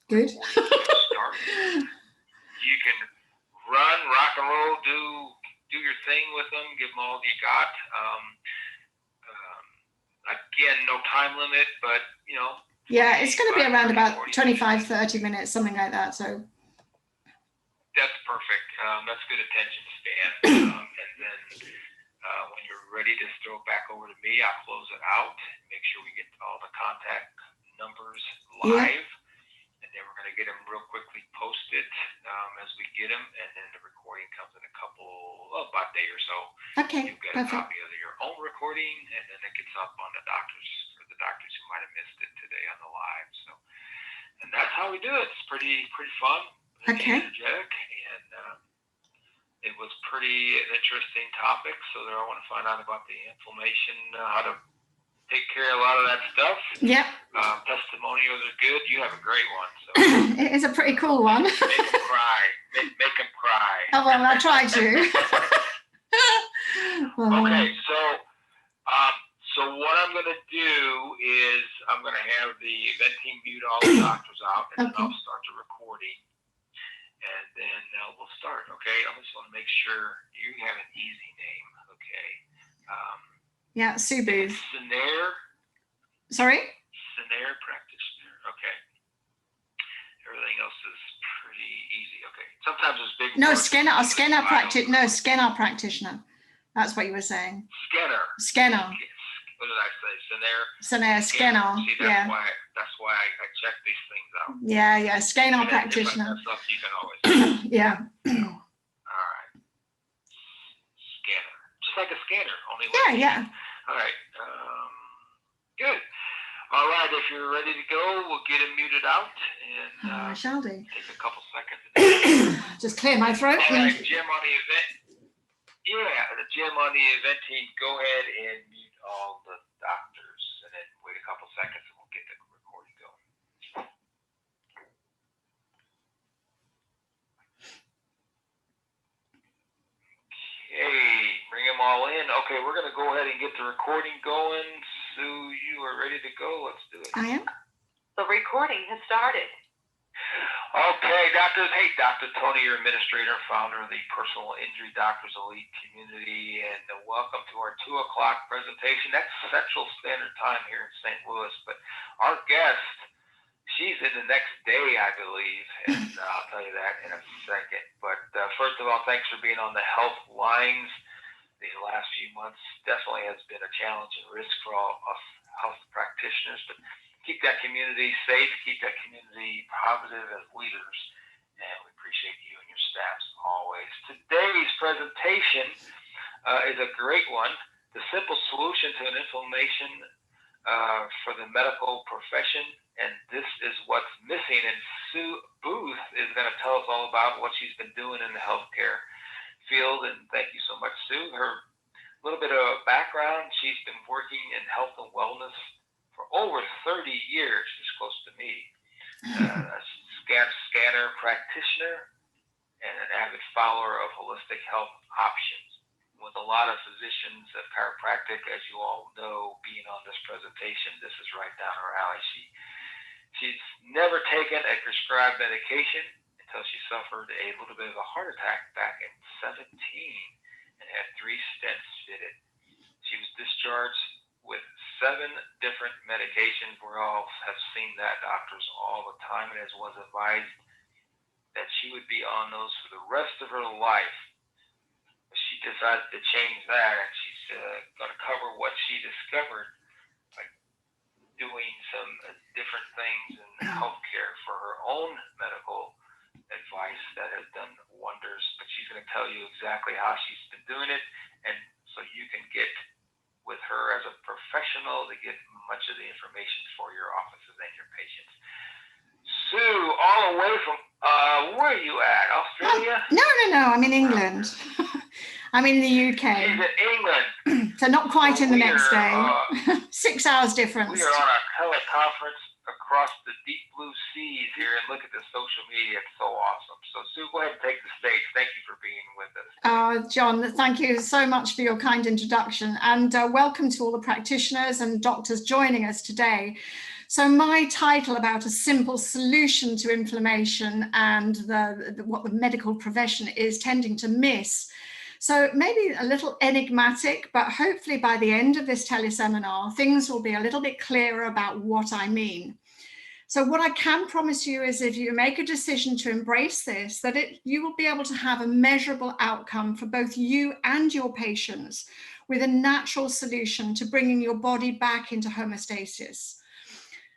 Good. Start. You can run, rock and roll, do your thing with them, give them all you got. Again, no time limit, but you know. Yeah, it's going to be around about 25, 30 minutes, something like that. So that's perfect. That's good attention span. And then when you're ready to throw it back over to me, I'll close it out. Make sure we get all the contact numbers live. Yeah. And then we're going to get them real quickly posted as we get them. And then the recording comes in about a day or so. Okay, you'll get a copy of your own recording, and then it gets up on the doctors who might have missed it today on the live. So, and that's how we do it. It's pretty fun, okay, energetic, and it was pretty an interesting topic. So I want to find out about the inflammation, how to take care of a lot of that stuff. Yeah. Testimonials are good. You have a great one. So. It is a pretty cool one. Make them cry. Make them cry. Oh, well, I tried to. Okay, so what I'm going to do is I'm going to have the event team mute all the doctors out, and then I'll start the recording, and then we'll start. Okay, I just want to make sure you have an easy name. Okay. Yeah, Subu. Snare. Sorry? Snare Practitioner. Okay. Everything else is pretty easy. Okay. Sometimes it's big. No, Scanner Practitioner. That's what you were saying. Scanner. What did I say? Scanner. See, that's why I check these things out. Yeah. Scanner Practitioner. Stuff you can always yeah. All right. Scanner. Just like a scanner, only Yeah. All right. Good. All right. If you're ready to go, we'll get it muted out, and I shall do. Take a couple seconds. Just clear my throat. All right, Jim on the event. Yeah, the Jim on the event team. Go ahead and mute all the doctors, and then wait a couple seconds, and we'll get the recording going. Okay, bring them all in. Okay, we're going to go ahead and get the recording going. Sue, you are ready to go. Let's do it. I am. The recording has started. Okay, doctors. Hey, Dr. Tony, your administrator and founder of the Personal Injury Doctors Elite Community, and welcome to our 2 o'clock presentation. That's Central Standard Time here in St. Louis, but our guest, she's in the next day, I believe, and I'll tell you that in a second. But first of all, thanks for being on the health lines. These last few months definitely has been a challenge and risk for all us health practitioners, but keep that community safe, keep that community positive as leaders, and we appreciate you and your staffs always. Today's presentation is a great one, the simple solution to an inflammation for the medical profession, and this is what's missing, and Sue Booth is going to tell us all about what she's been doing in the healthcare field, and thank you so much, Sue. Her little bit of background, she's been working in health and wellness for over 30 years. She's close to me. A scanner practitioner and an avid follower of holistic health options. With a lot of physicians of chiropractic, as you all know, being on this presentation, this is right down her alley. She's never taken a prescribed medication until she suffered a little bit of a heart attack back in 17 and had 3 stents fitted. She was discharged with 7 different medications. We all have seen that, doctors, all the time, and as was advised that she would be on those for the rest of her life. She decided to change that, and she's going to cover what she discovered by doing some different things in healthcare for her own medical advice that has done wonders. But she's going to tell you exactly how she's been doing it, and so you can get with her as a professional to get much of the information for your offices and your patients. Sue, all the way from, where are you at? Australia? No. I'm in England. I'm in the UK. She's in England. So not quite in the next day. 6 hours difference. We are on a teleconference across the deep blue seas here, and look at the social media. It's so awesome. So Sue, go ahead and take the stage. Thank you for being with us. John, thank you so much for your kind introduction, and welcome to all the practitioners and doctors joining us today. So my title about a simple solution to inflammation and what the medical profession is tending to miss. So maybe a little enigmatic, but hopefully by the end of this teleseminar, things will be a little bit clearer about what I mean. So what I can promise you is if you make a decision to embrace this, that you will be able to have a measurable outcome for both you and your patients with a natural solution to bringing your body back into homeostasis.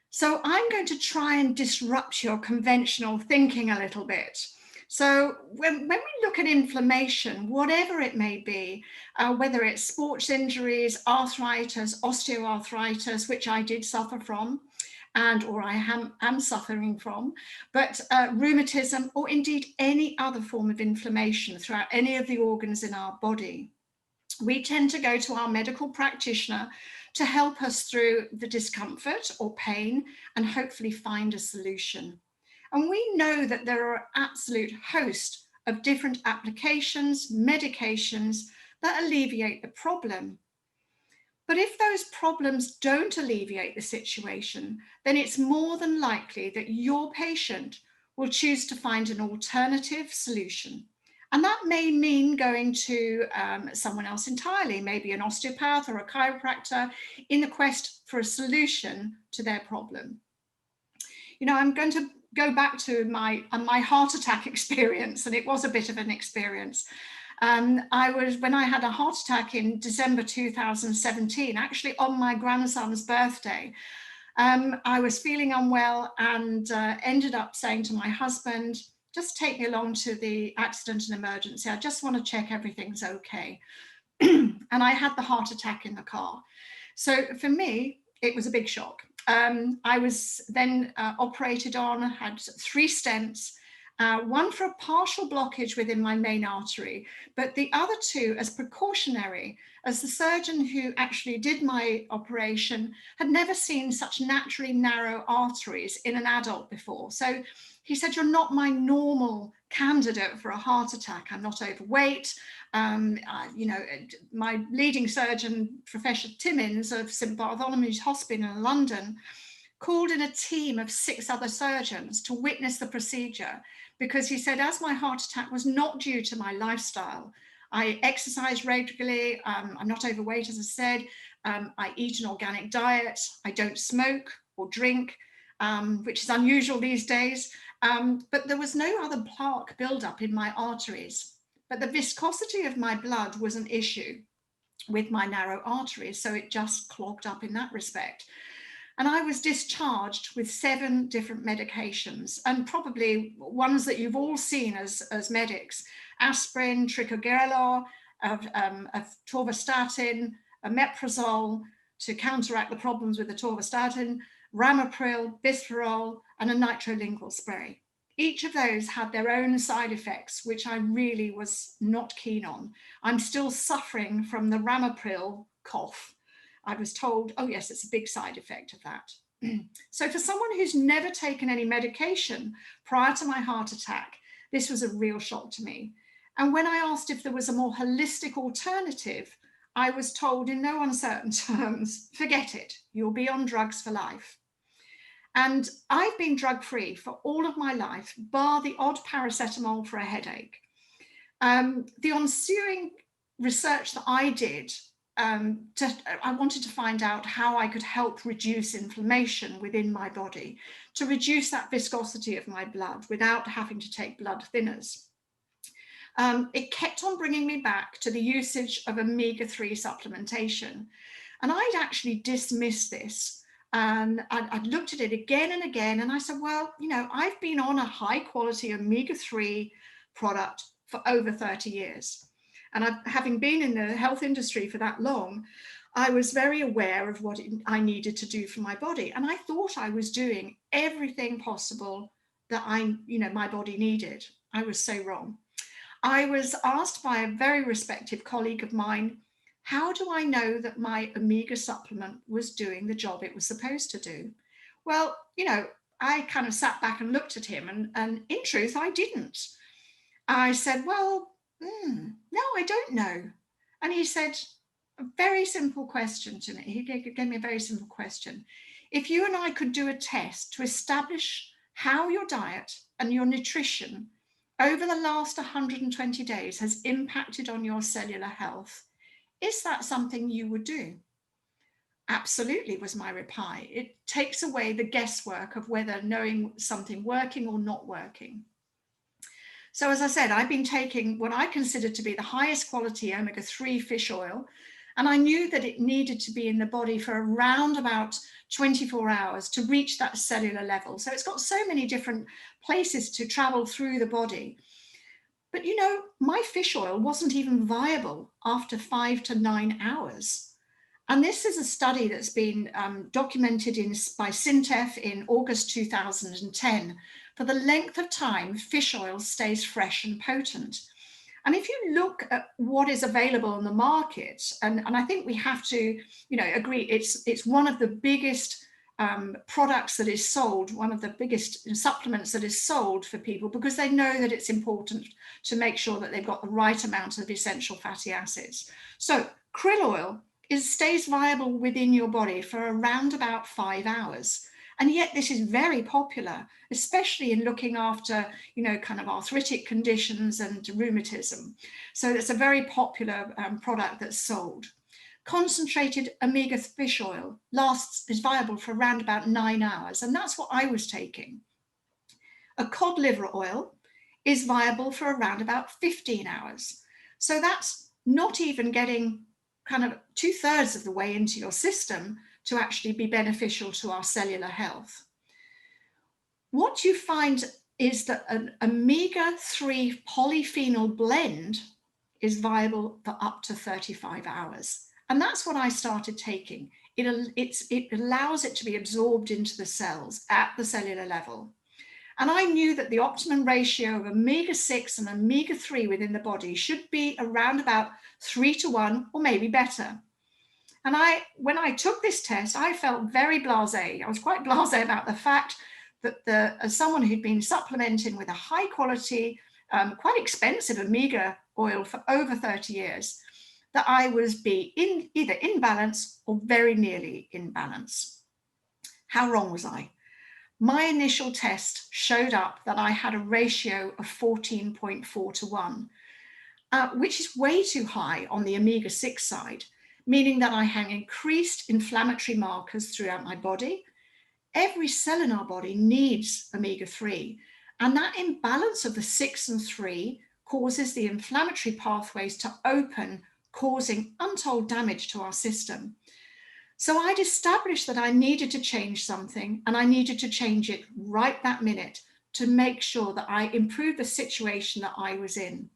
So I'm going to try and disrupt your conventional thinking a little bit. So when we look at inflammation, whatever it may be, whether it's sports injuries, arthritis, osteoarthritis, which I did suffer from, or I am suffering from, but rheumatism, or indeed any other form of inflammation throughout any of the organs in our body, we tend to go to our medical practitioner to help us through the discomfort or pain and hopefully find a solution. And we know that there are an absolute host of different applications, medications that alleviate the problem. But if those problems don't alleviate the situation, then it's more than likely that your patient will choose to find an alternative solution. And that may mean going to someone else entirely, maybe an osteopath or a chiropractor, in the quest for a solution to their problem. You know, I'm going to go back to my heart attack experience, and it was a bit of an experience. When I had a heart attack in December 2017, actually on my grandson's birthday, I was feeling unwell and ended up saying to my husband, just take me along to the accident and emergency. I just want to check everything's okay. And I had the heart attack in the car. So for me, it was a big shock. I was then operated on, had 3 stents, one for a partial blockage within my main artery, but the other 2 as precautionary, as the surgeon who actually did my operation had never seen such naturally narrow arteries in an adult before. So he said, you're not my normal candidate for a heart attack. I'm not overweight. My leading surgeon, Professor Timmins of St Bartholomew's Hospital in London, called in a team of 6 other surgeons to witness the procedure, because he said, as my heart attack was not due to my lifestyle, I exercise regularly, I'm not overweight, as I said, I eat an organic diet, I don't smoke or drink, which is unusual these days, but there was no other plaque buildup in my arteries. But the viscosity of my blood was an issue with my narrow arteries, so it just clogged up in that respect. And I was discharged with 7 different medications, and probably ones that you've all seen as medics: aspirin, trichogerelor, atorvastatin, omeprazole to counteract the problems with atorvastatin, ramipril, bisphorol, and a nitrolingual spray. Each of those had their own side effects, which I really was not keen on. I'm still suffering from the ramipril cough. I was told, oh yes, it's a big side effect of that. So for someone who's never taken any medication prior to my heart attack, this was a real shock to me. And when I asked if there was a more holistic alternative, I was told in no uncertain terms, forget it, you'll be on drugs for life. And I've been drug-free for all of my life, bar the odd paracetamol for a headache. The ensuing research that I did, I wanted to find out how I could help reduce inflammation within my body, to reduce that viscosity of my blood without having to take blood thinners. It kept on bringing me back to the usage of omega-3 supplementation. And I'd actually dismissed this. And I'd looked at it again and again, and I said, well, you know, I've been on a high quality omega-3 product for over 30 years. And having been in the health industry for that long, I was very aware of what I needed to do for my body. And I thought I was doing everything possible that my body needed. I was so wrong. I was asked by a very respected colleague of mine, how do I know that my omega supplement was doing the job it was supposed to do? Well, you know, I kind of sat back and looked at him, and in truth, I didn't. I said, well, no, I don't know. And he said a very simple question to me. He gave me a very simple question. if you and I could do a test to establish how your diet and your nutrition over the last 120 days has impacted on your cellular health, is that something you would do? Absolutely, was my reply. It takes away the guesswork of whether knowing something working or not working. So as I said, I've been taking what I consider to be the highest quality omega-3 fish oil, and I knew that it needed to be in the body for around about 24 hours to reach that cellular level. So it's got so many different places to travel through the body. But you know, my fish oil wasn't even viable after 5 to 9 hours. And this is a study that's been documented by Syntef in August 2010. For the length of time, fish oil stays fresh and potent. And if you look at what is available on the market, and I think we have to, agree, it's one of the biggest products that is sold, one of the biggest supplements that is sold for people, because they know that it's important to make sure that they've got the right amount of essential fatty acids. So krill oil stays viable within your body for around about 5 hours. And yet this is very popular, especially in looking after, kind of arthritic conditions and rheumatism. So it's a very popular product that's sold. Concentrated omega fish oil is viable for around about 9 hours. And that's what I was taking. A cod liver oil is viable for around about 15 hours. So that's not even getting kind of 2/3 of the way into your system to actually be beneficial to our cellular health. What you find is that an omega-3 polyphenol blend is viable for up to 35 hours. And that's what I started taking. It allows it to be absorbed into the cells at the cellular level. And I knew that the optimum ratio of omega-6 and omega-3 within the body should be around about 3:1 or maybe better. And when I took this test, I felt very blasé. I was quite blasé about the fact that as someone who'd been supplementing with a high quality, quite expensive omega oil for over 30 years, that I was either in balance or very nearly in balance. How wrong was I? My initial test showed up that I had a ratio of 14.4:1, which is way too high on the omega-6 side, meaning that I had increased inflammatory markers throughout my body. Every cell in our body needs omega-3, and that imbalance of the 6 and 3 causes the inflammatory pathways to open, causing untold damage to our system. So I'd established that I needed to change something, and I needed to change it right that minute to make sure that I improved the situation that I was in.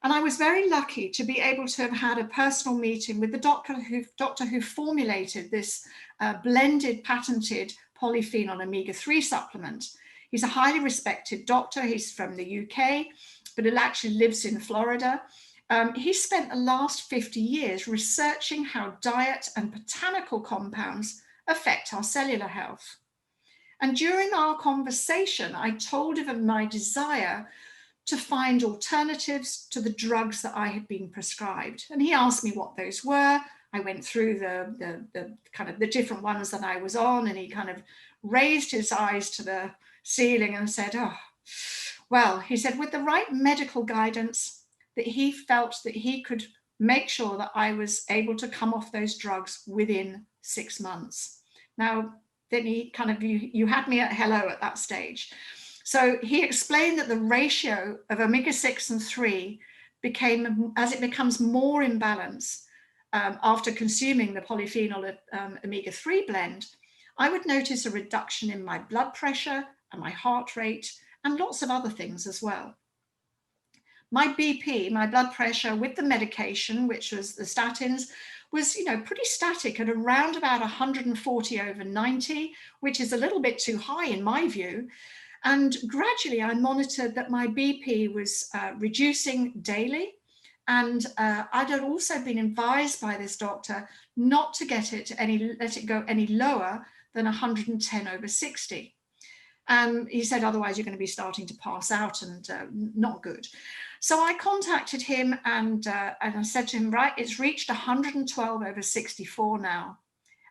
And I was very lucky to be able to have had a personal meeting with the doctor who formulated this blended, patented polyphenol omega-3 supplement. He's a highly respected doctor. He's from the UK, but he actually lives in Florida. He spent the last 50 years researching how diet and botanical compounds affect our cellular health. And during our conversation, I told him my desire to find alternatives to the drugs that I had been prescribed. And he asked me what those were. I went through the kind of the different ones that I was on, and he kind of raised his eyes to the ceiling and said, "Oh, well," he said, "with the right medical guidance, that he felt that he could make sure that I was able to come off those drugs within 6 months." Now, then he kind of, you had me at hello at that stage. So he explained that the ratio of omega-6 and 3 as it becomes more in balance after consuming the polyphenol omega-3 blend, I would notice a reduction in my blood pressure and my heart rate and lots of other things as well. My BP, my blood pressure with the medication, which was the statins, was pretty static at around about 140/90, which is a little bit too high in my view. And gradually I monitored that my BP was reducing daily. And I'd also been advised by this doctor not to let it go any lower than 110/60. He said, otherwise you're going to be starting to pass out and not good. So I contacted him and I said to him, right, it's reached 112/64 now.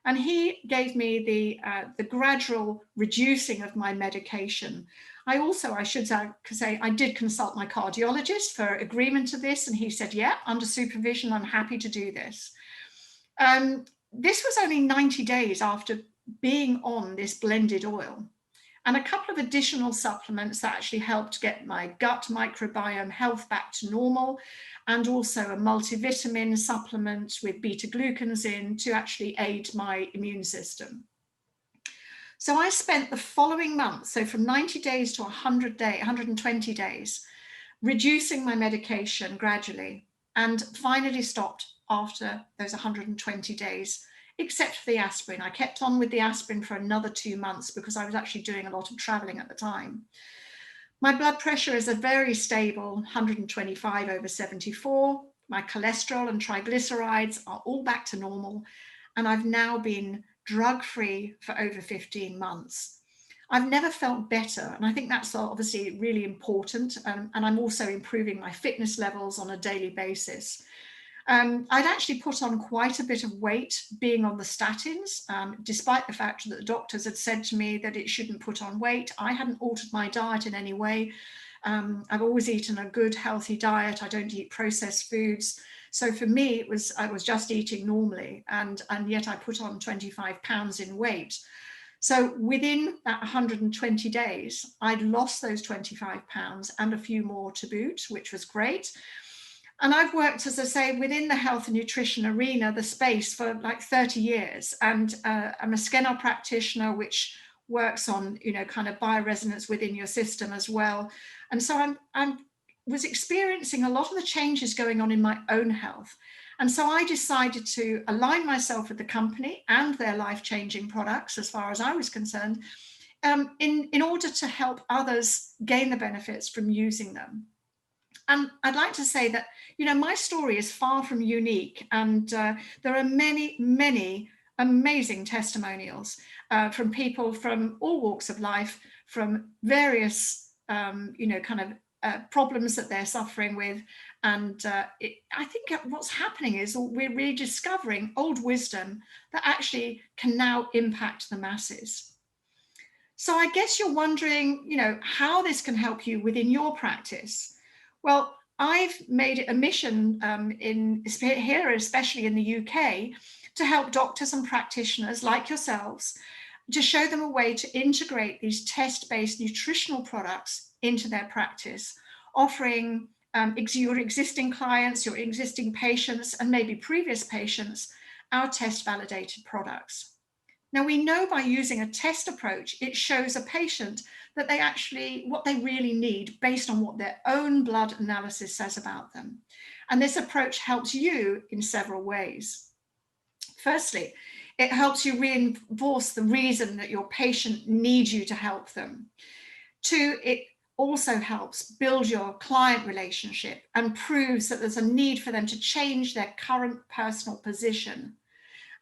And he gave me the gradual reducing of my medication. I should say, I did consult my cardiologist for agreement to this, and he said, yeah, under supervision, I'm happy to do this. This was only 90 days after being on this blended oil, and a couple of additional supplements that actually helped get my gut microbiome health back to normal, and also a multivitamin supplement with beta-glucans in to actually aid my immune system. So I spent the following month, so from 90 days to 120 days, reducing my medication gradually, and finally stopped after those 120 days, except for the aspirin. I kept on with the aspirin for another 2 months because I was actually doing a lot of traveling at the time. My blood pressure is a very stable 125 over 74. My cholesterol and triglycerides are all back to normal, and I've now been drug-free for over 15 months. I've never felt better, and I think that's obviously really important, and I'm also improving my fitness levels on a daily basis. I'd actually put on quite a bit of weight being on the statins, despite the fact that the doctors had said to me that it shouldn't put on weight. I hadn't altered my diet in any way. I've always eaten a good, healthy diet. I don't eat processed foods. So for me, I was just eating normally, and yet I put on 25 pounds in weight. So within that 120 days, I'd lost those 25 pounds and a few more to boot, which was great. And I've worked, as I say, within the health and nutrition arena, the space, for like 30 years. And I'm a Scanner practitioner, which works on, kind of bioresonance within your system as well. And so I was experiencing a lot of the changes going on in my own health. And so I decided to align myself with the company and their life-changing products, as far as I was concerned, in order to help others gain the benefits from using them. And I'd like to say that, my story is far from unique, and there are many, many amazing testimonials from people from all walks of life, from various, problems that they're suffering with. And I think what's happening is we're rediscovering old wisdom that actually can now impact the masses. So I guess you're wondering, how this can help you within your practice. Well, I've made it a mission here, especially in the UK, to help doctors and practitioners like yourselves to show them a way to integrate these test-based nutritional products into their practice, offering your existing clients, your existing patients, and maybe previous patients, our test-validated products. Now, we know by using a test approach, it shows a patient that what they really need based on what their own blood analysis says about them. And this approach helps you in several ways. Firstly, it helps you reinforce the reason that your patient needs you to help them. Two, it also helps build your client relationship and proves that there's a need for them to change their current personal position.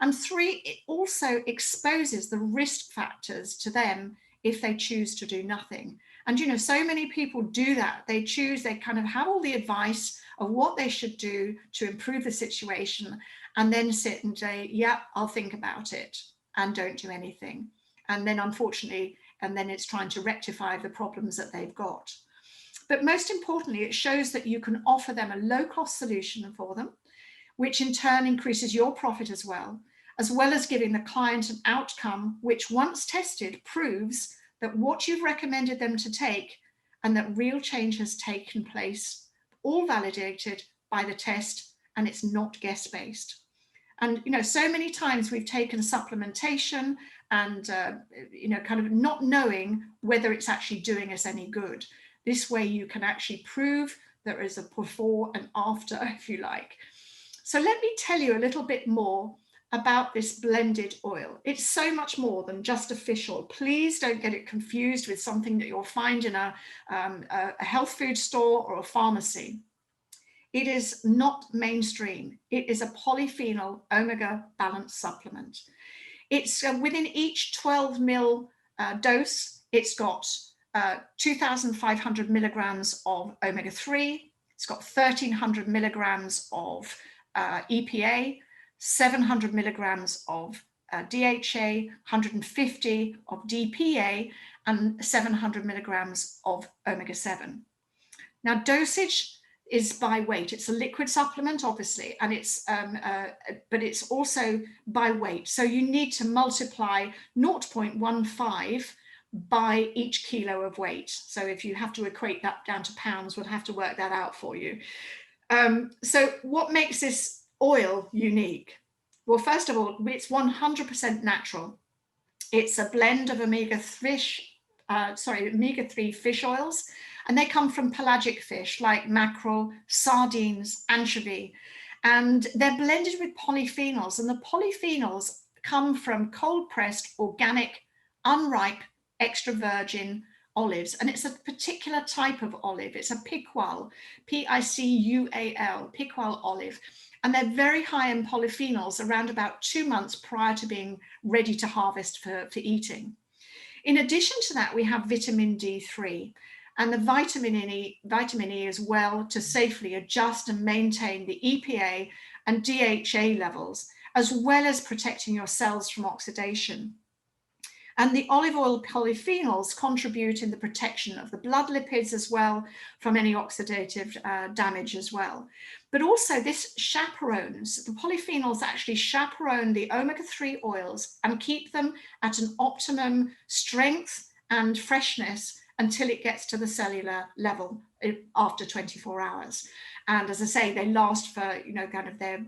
And three, it also exposes the risk factors to them if they choose to do nothing. And so many people do that. They kind of have all the advice of what they should do to improve the situation, and then sit and say, yeah, I'll think about it, and don't do anything. And then unfortunately, it's trying to rectify the problems that they've got. But most importantly, it shows that you can offer them a low-cost solution for them, which in turn increases your profit as well as giving the client an outcome which, once tested, proves that what you've recommended them to take and that real change has taken place, all validated by the test, and it's not guess-based. And so many times we've taken supplementation and kind of not knowing whether it's actually doing us any good. This way you can actually prove there is a before and after, if you like. So let me tell you a little bit more about this blended oil. It's so much more than just a fish oil. Please don't get it confused with something that you'll find in a health food store or a pharmacy. It is not mainstream. It is a polyphenol omega balance supplement. It's within each 12 ml dose, it's got 2,500 milligrams of omega-3. It's got 1,300 milligrams of EPA, 700 milligrams of DHA, 150 of DPA, and 700 milligrams of omega-7. Now, dosage is by weight. It's a liquid supplement, obviously, and but it's also by weight. So you need to multiply 0.15 by each kilo of weight. So if you have to equate that down to pounds, we'll have to work that out for you. So what makes this oil unique? Well, first of all, it's 100% natural. It's a blend of omega-3 fish oils, and they come from pelagic fish like mackerel, sardines, anchovy, and they're blended with polyphenols, and the polyphenols come from cold-pressed, organic, unripe, extra virgin olives, and it's a particular type of olive. It's a picual, P-I-C-U-A-L, picual olive, and they're very high in polyphenols around about 2 months prior to being ready to harvest for eating. In addition to that, we have vitamin D3, and the vitamin E as well, to safely adjust and maintain the EPA and DHA levels, as well as protecting your cells from oxidation. And the olive oil polyphenols contribute in the protection of the blood lipids as well from any oxidative damage as well. But also this chaperones, the polyphenols actually chaperone the omega-3 oils and keep them at an optimum strength and freshness until it gets to the cellular level after 24 hours. And as I say, they last for, they're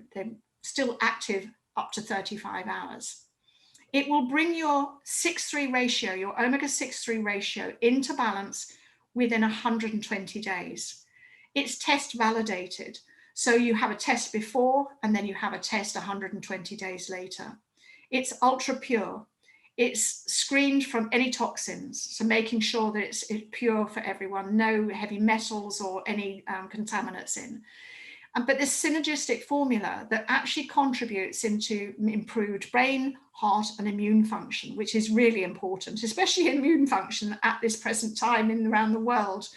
still active up to 35 hours. It will bring your 6:3 ratio, your omega-6/3 ratio into balance within 120 days. It's test validated. So you have a test before and then you have a test 120 days later. It's ultra pure. It's screened from any toxins, so making sure that it's pure for everyone, no heavy metals or any contaminants in. But this synergistic formula that actually contributes into improved brain, heart, and immune function, which is really important, especially immune function at this present time around the world.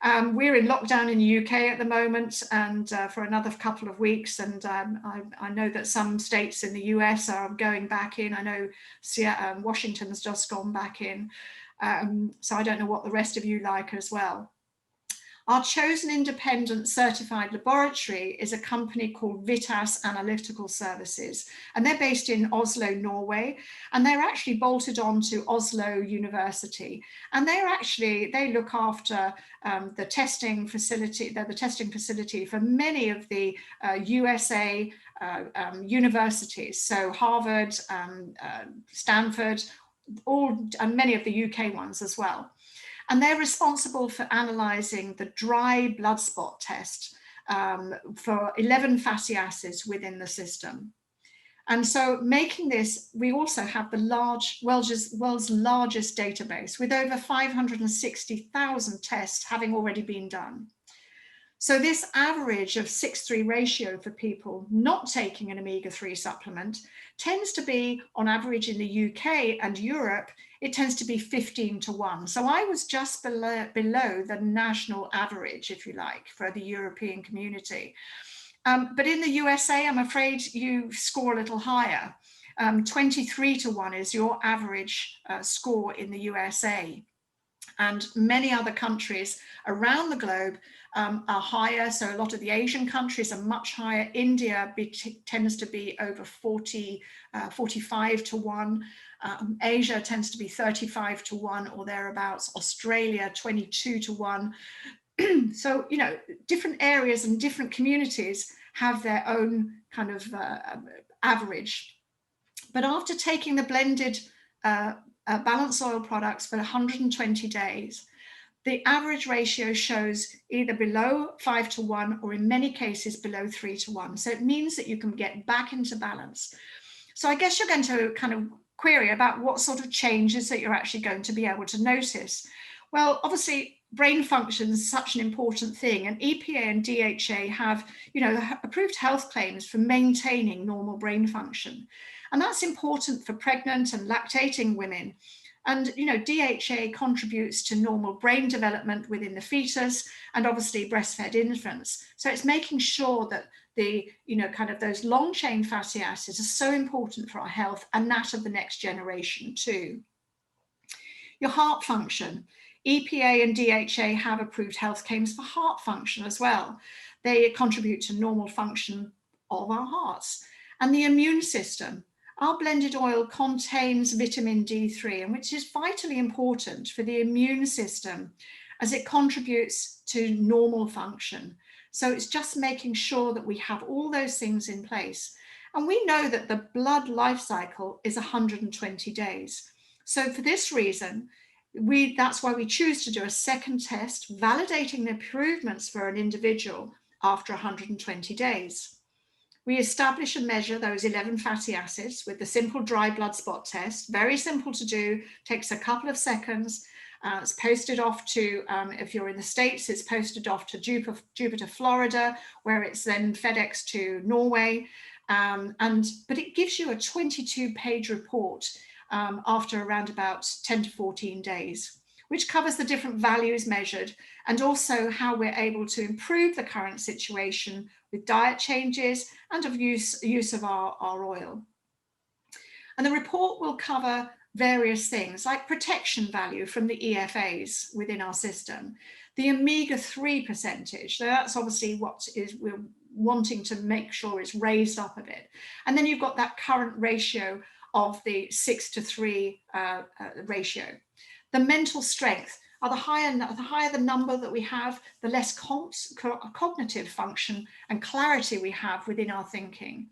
We're in lockdown in the UK at the moment, and for another couple of weeks, and I know that some states in the US are going back in. I know Washington's just gone back in, so I don't know what the rest of you like as well. Our chosen independent certified laboratory is a company called Vitas Analytical Services, and they're based in Oslo, Norway, and they're actually bolted on to Oslo University. And they look after the testing facility. They're the testing facility for many of the USA universities, so Harvard, Stanford, and many of the UK ones as well. And they're responsible for analysing the dry blood spot test for 11 fatty acids within the system. And so making this, we also have the world's largest database with over 560,000 tests having already been done. So this average of 6:3 ratio for people not taking an omega-3 supplement tends to be, on average in the UK and Europe, it tends to be 15:1. So I was just below the national average, if you like, for the European community. But in the USA, I'm afraid you score a little higher. 23:1 is your average score in the USA. And many other countries around the globe are higher. So a lot of the Asian countries are much higher. India tends to be over 45:1. Asia tends to be 35:1 or thereabouts. Australia, 22:1. So, different areas and different communities have their own kind of average. But after taking the blended balance oil products for 120 days, the average ratio shows either below 5:1 or in many cases below 3:1. So it means that you can get back into balance. So I guess you're going to kind of query about what sort of changes that you're actually going to be able to notice. Well, obviously, brain function is such an important thing, and EPA and DHA have, approved health claims for maintaining normal brain function. And that's important for pregnant and lactating women. And, DHA contributes to normal brain development within the fetus and obviously breastfed infants. So it's making sure that the, kind of those long chain fatty acids are so important for our health and that of the next generation too. Your heart function. EPA and DHA have approved health claims for heart function as well. They contribute to normal function of our hearts. And the immune system. Our blended oil contains vitamin D3, and which is vitally important for the immune system as it contributes to normal function. So it's just making sure that we have all those things in place. And we know that the blood life cycle is 120 days. So for this reason, that's why we choose to do a second test, validating the improvements for an individual after 120 days. We establish and measure those 11 fatty acids with the simple dry blood spot test. Very simple to do, takes a couple of seconds. It's posted off to, if you're in the States, it's posted off to Jupiter, Florida, where it's then FedEx to Norway. But it gives you a 22-page report after around about 10 to 14 days, which covers the different values measured and also how we're able to improve the current situation with diet changes and of use of our oil. And the report will cover various things like protection value from the EFAs within our system, the omega-3 percentage, so that's obviously what we're wanting to make sure is raised up a bit. And then you've got that current ratio of the 6:3 ratio. The mental strength. The higher the number that we have, the less cognitive function and clarity we have within our thinking.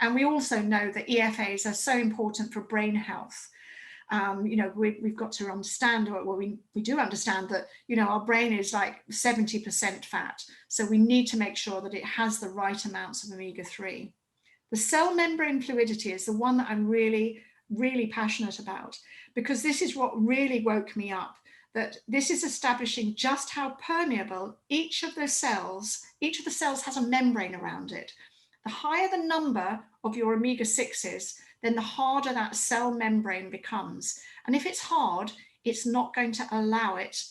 And we also know that EFAs are so important for brain health. We've got to understand, or we do understand that, our brain is like 70% fat. So we need to make sure that it has the right amounts of omega-3. The cell membrane fluidity is the one that I'm really, really passionate about, because this is what really woke me up, that this is establishing just how permeable each of the cells has a membrane around it. The higher the number of your omega-6s, then the harder that cell membrane becomes. And if it's hard, it's not going to allow it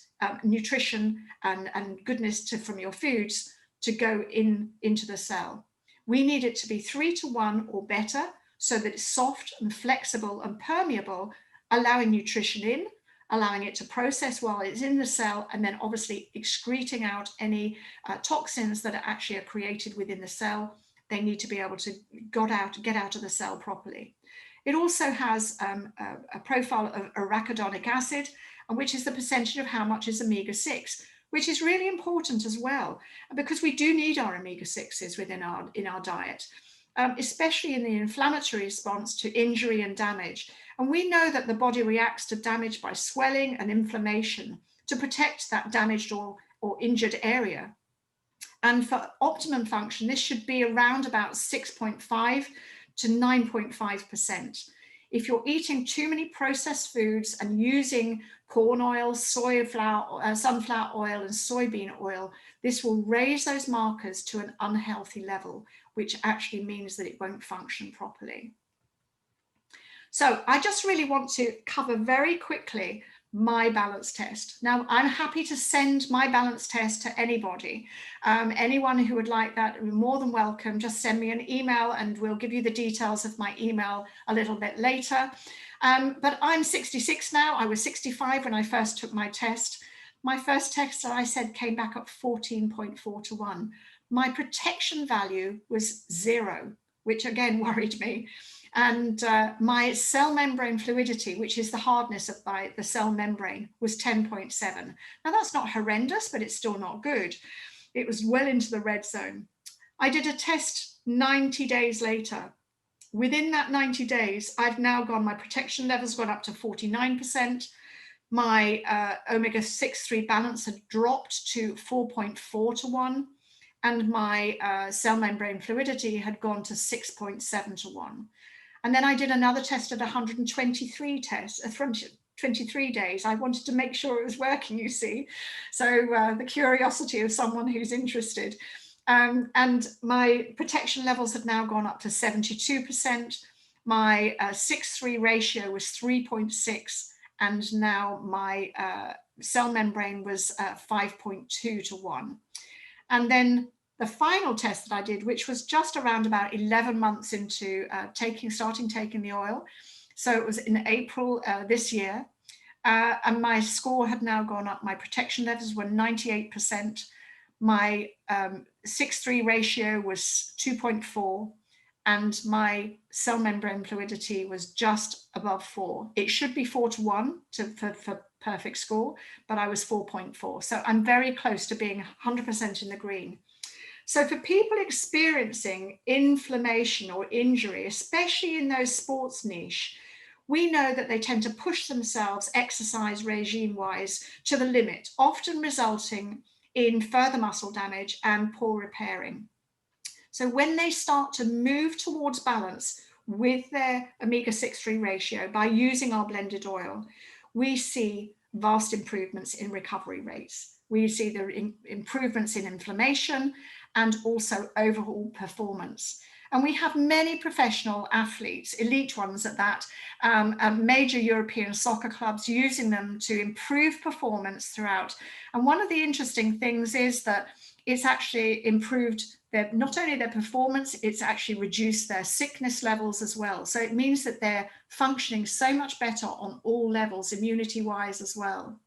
nutrition and goodness from your foods to go into the cell. We need it to be 3:1 or better, so that it's soft and flexible and permeable, allowing nutrition in, allowing it to process while it's in the cell, and then obviously excreting out any toxins that are created within the cell. They need to be able to get out of the cell properly. It also has a profile of arachidonic acid, which is the percentage of how much is omega-6, which is really important as well, because we do need our omega-6s in our diet, especially in the inflammatory response to injury and damage. And we know that the body reacts to damage by swelling and inflammation to protect that damaged or injured area. And for optimum function, this should be around about 6.5 to 9.5%. If you're eating too many processed foods and using corn oil, sunflower oil, and soybean oil, this will raise those markers to an unhealthy level, which actually means that it won't function properly. So I just really want to cover very quickly my balance test. Now, I'm happy to send my balance test to anybody. Anyone who would like that, more than welcome. Just send me an email and we'll give you the details of my email a little bit later. But I'm 66 now. I was 65 when I first took my test. My first test, as I said, came back at 14.4:1. My protection value was 0, which again worried me. And my cell membrane fluidity, which is the hardness of the cell membrane, was 10.7. Now that's not horrendous, but it's still not good. It was well into the red zone. I did a test 90 days later. Within that 90 days, my protection level's gone up to 49%. My omega-6/3 balance had dropped to 4.4:1. And my cell membrane fluidity had gone to 6.7:1. And then I did another test at 23 days. I wanted to make sure it was working, you see. So the curiosity of someone who's interested. And my protection levels had now gone up to 72%. My 6:3 ratio was 3.6. and now my cell membrane was 5.2 to 1. And then the final test that I did, which was just around about 11 months into starting taking the oil. So it was in April this year. And my score had now gone up. My protection levels were 98%. My 6:3 ratio was 2.4. And my cell membrane fluidity was just above 4. It should be 4 to 1 for perfect score, but I was 4.4. So I'm very close to being 100% in the green. So for people experiencing inflammation or injury, especially in those sports niche, we know that they tend to push themselves exercise regime-wise to the limit, often resulting in further muscle damage and poor repairing. So when they start to move towards balance with their omega-6-3 ratio by using our blended oil, we see vast improvements in recovery rates. We see the improvements in inflammation and also overall performance. And we have many professional athletes, elite ones at that, major European soccer clubs using them to improve performance throughout. And one of the interesting things is that it's actually improved not only their performance, it's actually reduced their sickness levels as well. So it means that they're functioning so much better on all levels, immunity-wise as well.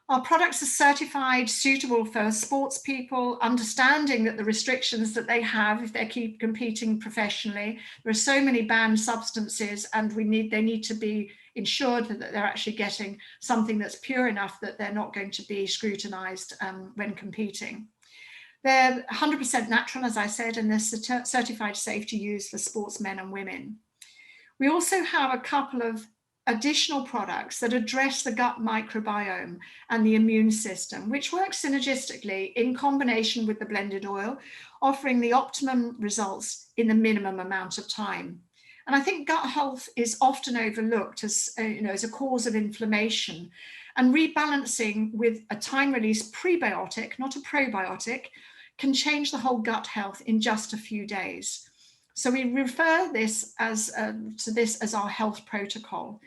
Our products are certified, suitable for sports people, understanding that the restrictions that they have if they keep competing professionally. There are so many banned substances, and they need to be ensured that they're actually getting something that's pure enough that they're not going to be scrutinized when competing. They're 100% natural, as I said, and they're certified safe to use for sportsmen and women. We also have a couple of additional products that address the gut microbiome and the immune system, which work synergistically in combination with the blended oil, offering the optimum results in the minimum amount of time. And I think gut health is often overlooked as a cause of inflammation, and rebalancing with a time-release prebiotic, not a probiotic, can change the whole gut health in just a few days. So we refer this to this as our health protocol.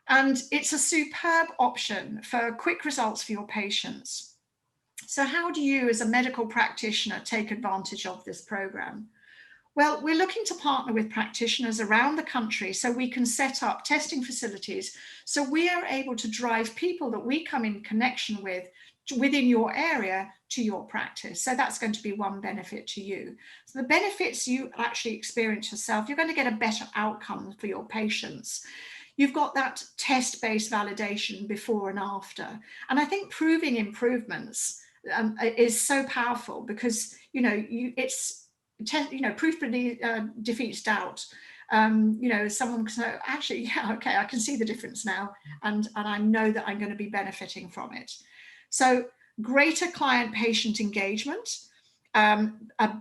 And it's a superb option for quick results for your patients. So how do you, as a medical practitioner, take advantage of this program? Well, we're looking to partner with practitioners around the country so we can set up testing facilities so we are able to drive people that we come in connection with within your area to your practice. So that's going to be one benefit to you. So the benefits you actually experience yourself, you're going to get a better outcome for your patients. You've got that test-based validation before and after. And I think proving improvements is so powerful because, proof defeats doubt. Someone can say, actually, yeah, okay, I can see the difference now, and I know that I'm going to be benefiting from it. So greater client-patient engagement,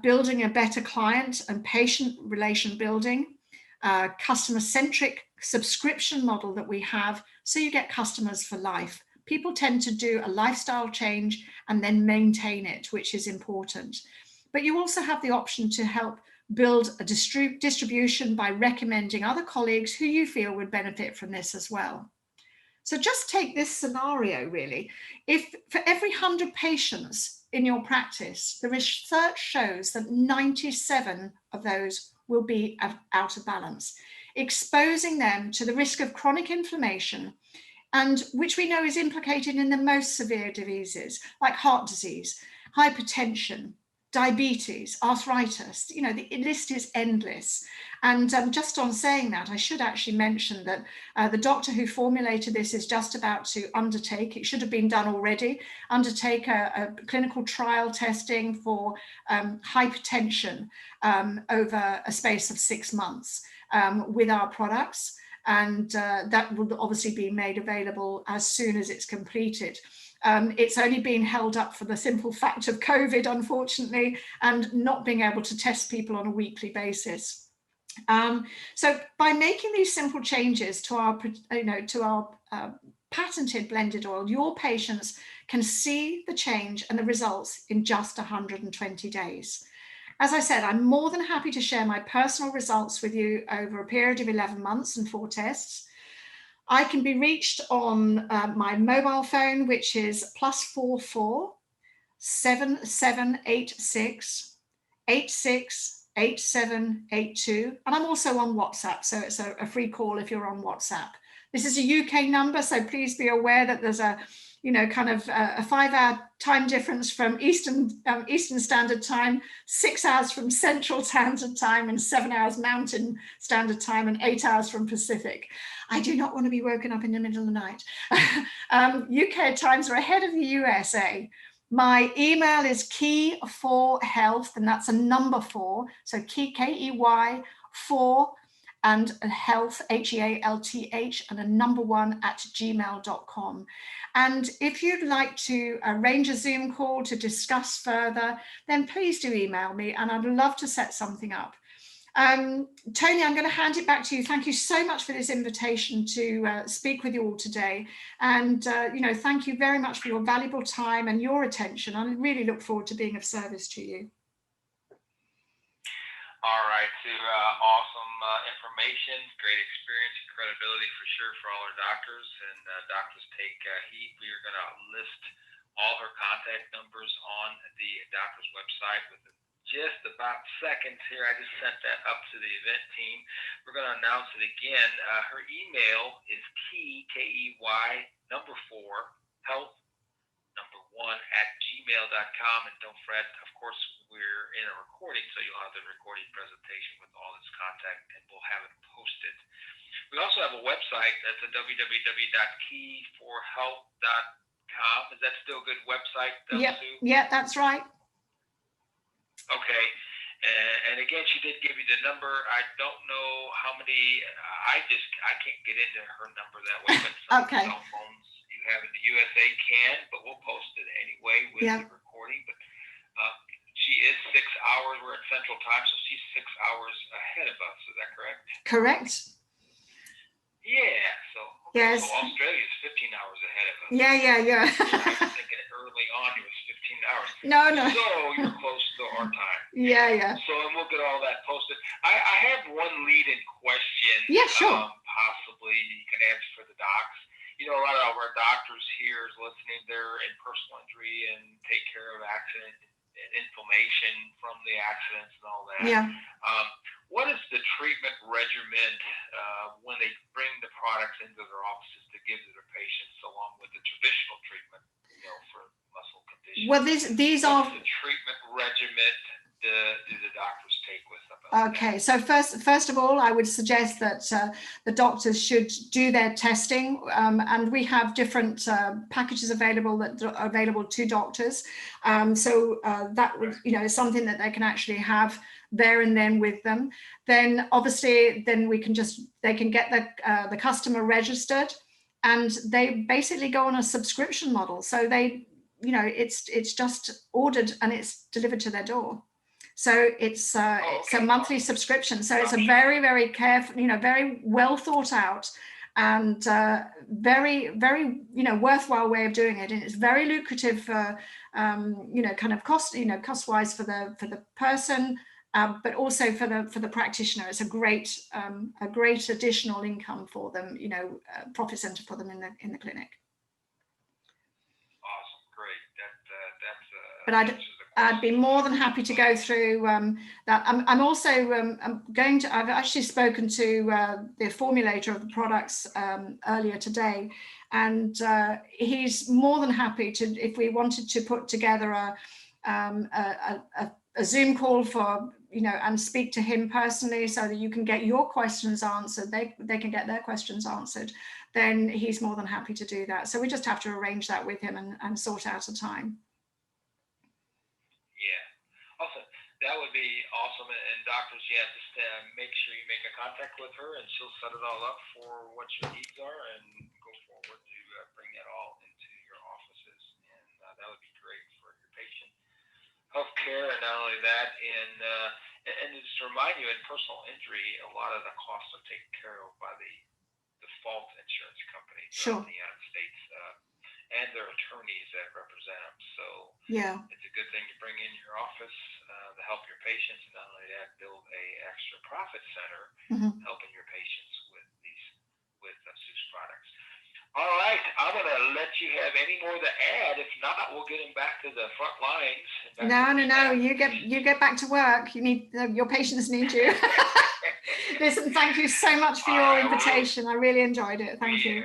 building a better client and patient relation building, customer-centric subscription model that we have, so you get customers for life. People tend to do a lifestyle change and then maintain it, which is important. But you also have the option to help build a distribution by recommending other colleagues who you feel would benefit from this as well. So just take this scenario really. If for every 100 patients in your practice, the research shows that 97 of those will be out of balance, exposing them to the risk of chronic inflammation, and which we know is implicated in the most severe diseases like heart disease, hypertension, diabetes, arthritis. The list is endless. And just on saying that, I should actually mention that the doctor who formulated this is just about to undertake, it should have been done already, undertake a clinical trial testing for hypertension over a space of 6 months with our products. And that will obviously be made available as soon as it's completed. It's only been held up for the simple fact of COVID, unfortunately, and not being able to test people on a weekly basis. So by making these simple changes to our patented blended oil, your patients can see the change and the results in just 120 days. As I said, I'm more than happy to share my personal results with you over a period of 11 months and 4 tests. I can be reached on my mobile phone, which is +44 7786 868782, and I'm also on WhatsApp, so it's a free call if you're on WhatsApp. This is a UK number, so please be aware that there's a kind of a 5-hour time difference from Eastern Standard Time, 6 hours from Central Standard Time, and 7 hours Mountain Standard Time, and 8 hours from Pacific. I do not want to be woken up in the middle of the night. UK times are ahead of the USA. My email is key4health, and that's a number 4. So key, K-E-Y, 4, and health, H-E-A-L-T-H, and a number 1 at gmail.com. And if you'd like to arrange a Zoom call to discuss further, then please do email me, and I'd love to set something up. Tony, I'm going to hand it back to you. Thank you so much for this invitation to speak with you all today. And, thank you very much for your valuable time and your attention. I really look forward to being of service to you. All right, Sue, awesome information, great experience and credibility for sure for all our doctors, and doctors take heed. We are going to list all her contact numbers on the doctor's website within just about seconds here. I just sent that up to the event team. We're going to announce it again. Her email is key, K-E-Y, number 4, health, number 1 at gmail.com. And don't fret, of course, we're in a recording, so you'll have the recording presentation with all this contact, and we'll have it posted. We also have a website. That's a www.key4health.com. Is that still a good website, Yep. Sue? Yeah, that's right. Okay. And again, she did give you the number. I don't know how many, I can't get into her number that way, but some Okay. cell phones you have in the USA can, but we'll post it anyway with the recording. But she is 6 hours, we're at Central Time, so she's 6 hours ahead of us, is that correct? Correct. Yeah, so, yes. So Australia is 15 hours ahead of us. Yeah. I was thinking early on it was 15 hours. No. So you're close to our time. Yeah. So, and we'll get all that posted. I have one lead-in question. Yeah, sure. Possibly you can answer for the docs. A lot of our doctors here is listening. They're in personal injury and take care of accident and inflammation from the accidents and all that. Yeah. What is the treatment regimen when they bring the products into their offices to give to their patients, along with the traditional treatment, for muscle conditions? Well, these are the treatment regimen do the doctors take with them? Okay, so first of all, I would suggest that the doctors should do their testing, and we have different packages available that are available to doctors. So that would, is something that they can actually have there and then with them. Then obviously, then they can get the customer registered, and they basically go on a subscription model. So they, it's just ordered and it's delivered to their door. So it's a monthly subscription. So it's a very, very careful, very well thought out and very, very, worthwhile way of doing it. And it's very lucrative for, kind of cost wise for the person, but also for the practitioner. It's a great additional income for them, profit center for them in the clinic. Awesome, great. But I'd be more than happy to go through that. I'm also I've actually spoken to the formulator of the products earlier today, and he's more than happy to, if we wanted to put together a Zoom call for, and speak to him personally so that you can get your questions answered, they can get their questions answered, then he's more than happy to do that. So we just have to arrange that with him and sort out a time. Yeah, awesome. That would be awesome. And doctors, just make sure you make a contact with her, and she'll set it all up for what your needs are, and go forward to bring that all into your offices. And that would be great for your patient healthcare. And not only that, and just to remind you, in personal injury, a lot of the costs are taken care of by the default insurance company throughout the United States. And their attorneys that represent them. So it's a good thing to bring in your office to help your patients, and not only that, build a extra profit center helping your patients with Sue's products. All right, I'm going to let you have any more to add. If not, we'll get him back to the front lines. No. You get back to work. You need your patients need you. Listen, thank you so much for your invitation. I really enjoyed it. Thank you.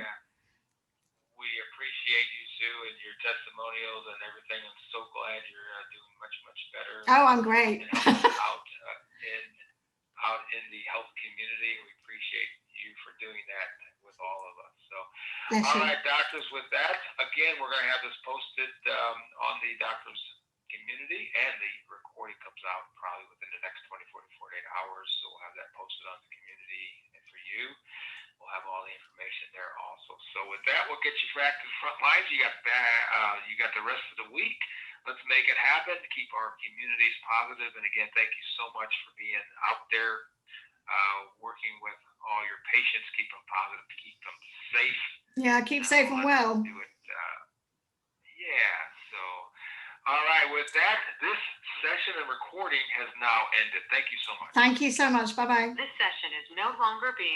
We appreciate you, Sue, and your testimonials and everything. I'm so glad you're doing much, much better. Oh, I'm great. Out in the health community. We appreciate you for doing that with all of us. So, all right, doctors, with that, again, we're going to have this posted on the doctors community, and the recording comes out probably within the next 24 to 48 hours. So we'll have that posted on the community, and for you, we'll have all the information there also. So with that, we'll get you back to the front lines. You got the rest of the week. Let's make it happen to keep our communities positive. And again, thank you so much for being out there, working with all your patients. Keep them positive, keep them safe. Yeah, keep safe and well. Do it. So, all right. With that, this session and recording has now ended. Thank you so much. Thank you so much. Bye-bye. This session is no longer being